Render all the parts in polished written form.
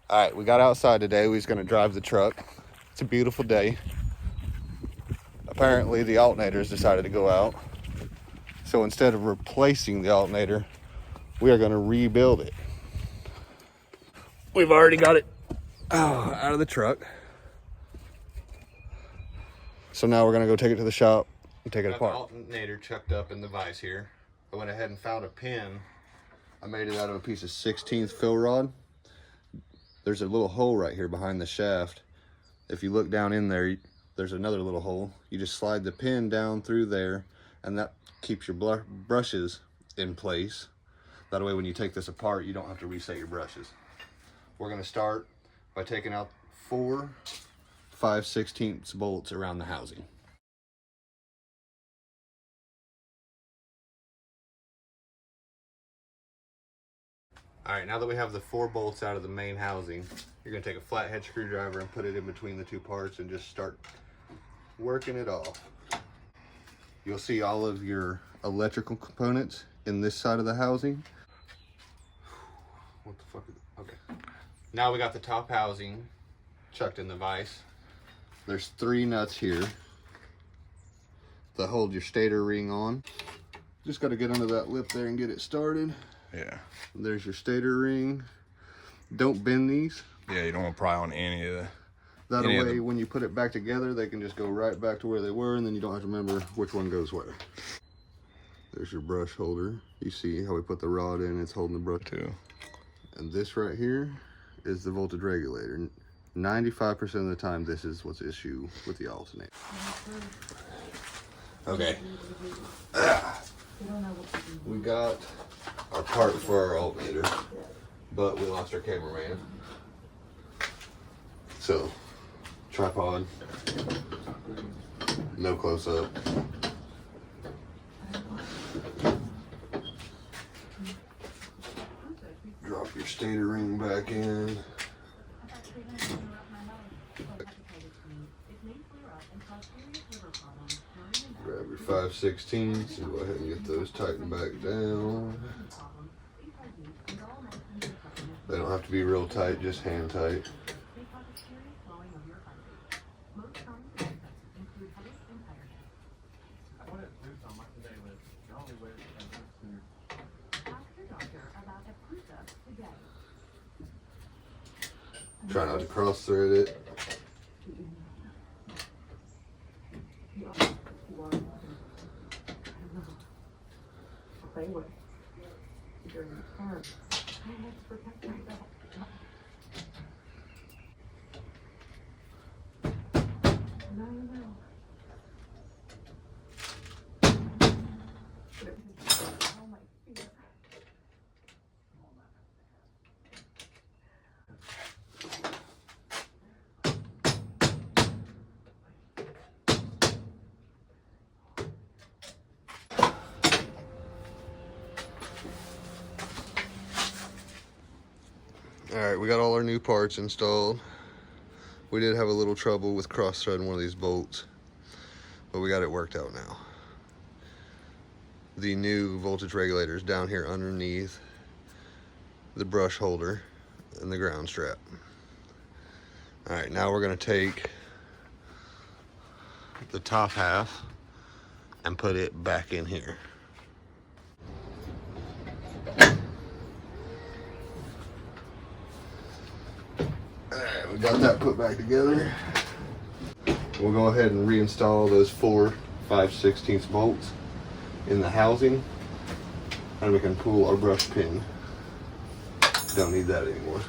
All right, we got outside today. We was gonna drive the truck. It's a beautiful day. Apparently the alternators decided to go out. So instead of replacing the alternator, we are gonna rebuild it. We've already got it out of the truck. So now we're gonna go take it to the shop and take it apart. The alternator chucked up in the vise here. I went ahead and found a pin. I made it out of a piece of 16th fill rod. There's a little hole right here behind the shaft. If you look down in there, there's another little hole. You just slide the pin down through there, and that keeps your brushes in place. That way when you take this apart, you don't have to reset your brushes. We're gonna start by taking out 4 5/16 bolts around the housing. All right, now that we have the 4 bolts out of the main housing, you're gonna take a flathead screwdriver and put it in between the 2 parts and just start working it off. You'll see all of your electrical components in this side of the housing. What the fuck is it? Okay. Now we got the top housing chucked in the vise. There's 3 nuts here that hold your stator ring on. Just gotta get under that lip there and get it started. Yeah. There's your stator ring. Don't bend these. Yeah, you don't want to pry on any of the... That way, when you put it back together, they can just go right back to where they were, and then you don't have to remember which one goes where. There's your brush holder. You see how we put the rod in, it's holding the brush too. And this right here is the voltage regulator. 95% of the time, this is what's the issue with the alternator. Okay. We got our part for our alternator, but we lost our cameraman. So, tripod, no close up. Drop your stator ring back in. Grab your 5/16 and go ahead and get those tightened back down. They don't have to be real tight, just hand tight. Try not to cross thread it. All right, we got all our new parts installed. We did have a little trouble with cross-threading one of these bolts, but we got it worked out now. The new voltage regulator is down here underneath the brush holder and the ground strap. All right, now we're gonna take the top half and put it back in here. Alright, we got that put back together. We'll go ahead and reinstall those 4 5/16 bolts in the housing, and we can pull our brush pin. Don't need that anymore.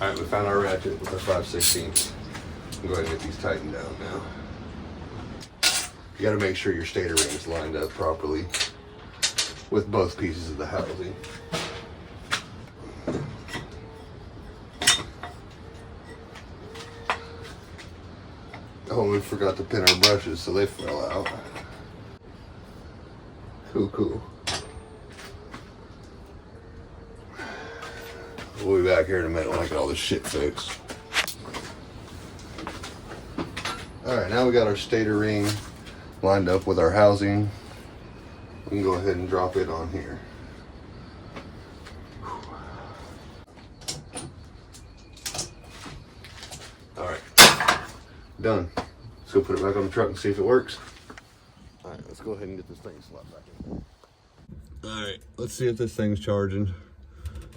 Alright, we found our ratchet with our 5/16. We'll go ahead and get these tightened down now. You gotta make sure your stator ring is lined up properly with both pieces of the housing. Oh, we forgot to pin our brushes, so they fell out. Cool. We'll be back here in a minute when I get all this shit fixed. Alright, now we got our stator ring lined up with our housing. We can go ahead and drop it on here. done. Let's go put it back on the truck and see if it works. All right, let's go ahead and get this thing slapped back in. All right, let's see if this thing's charging.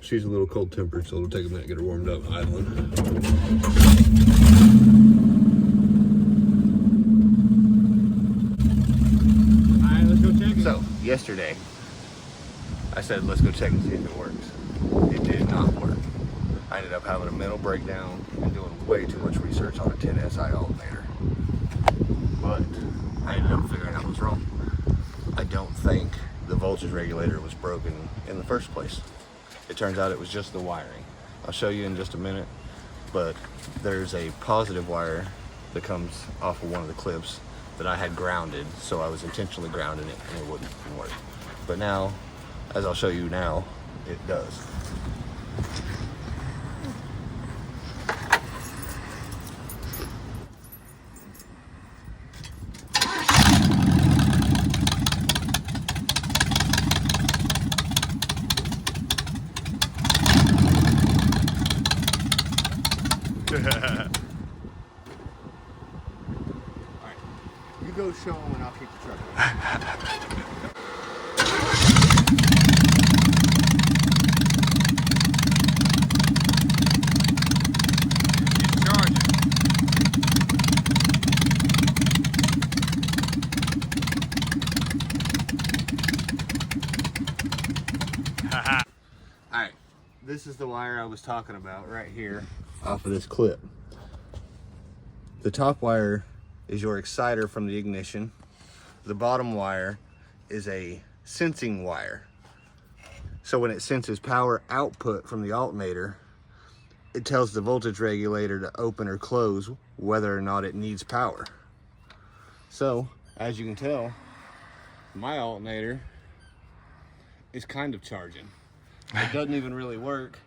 She's a little cold tempered, so it'll take a minute to get her warmed up idling. All right, let's go check it. So, yesterday, I said, let's go check and see if it works. It did not work. I ended up having a mental breakdown and doing way too much research on a 10SI alternator. But I ended up figuring out what's wrong. I don't think the voltage regulator was broken in the first place. It turns out it was just the wiring. I'll show you in just a minute, but there's a positive wire that comes off of one of the clips that I had grounded, so I was intentionally grounding it and it wouldn't work. But now, as I'll show you now, it does. Alright, you go show them and I'll keep the truck on. Alright, this is the wire I was talking about right here off of this clip. The top wire is your exciter from the ignition. The bottom wire is a sensing wire. So when it senses power output from the alternator, it tells the voltage regulator to open or close whether or not it needs power. So, as you can tell, my alternator is kind of charging. It doesn't even really work,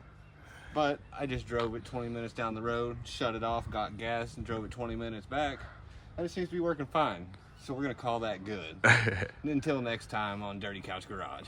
but I just drove it 20 minutes down the road, shut it off, got gas, and drove it 20 minutes back, and it seems to be working fine. So we're gonna call that good. Until next time on Dirty Couch Garage.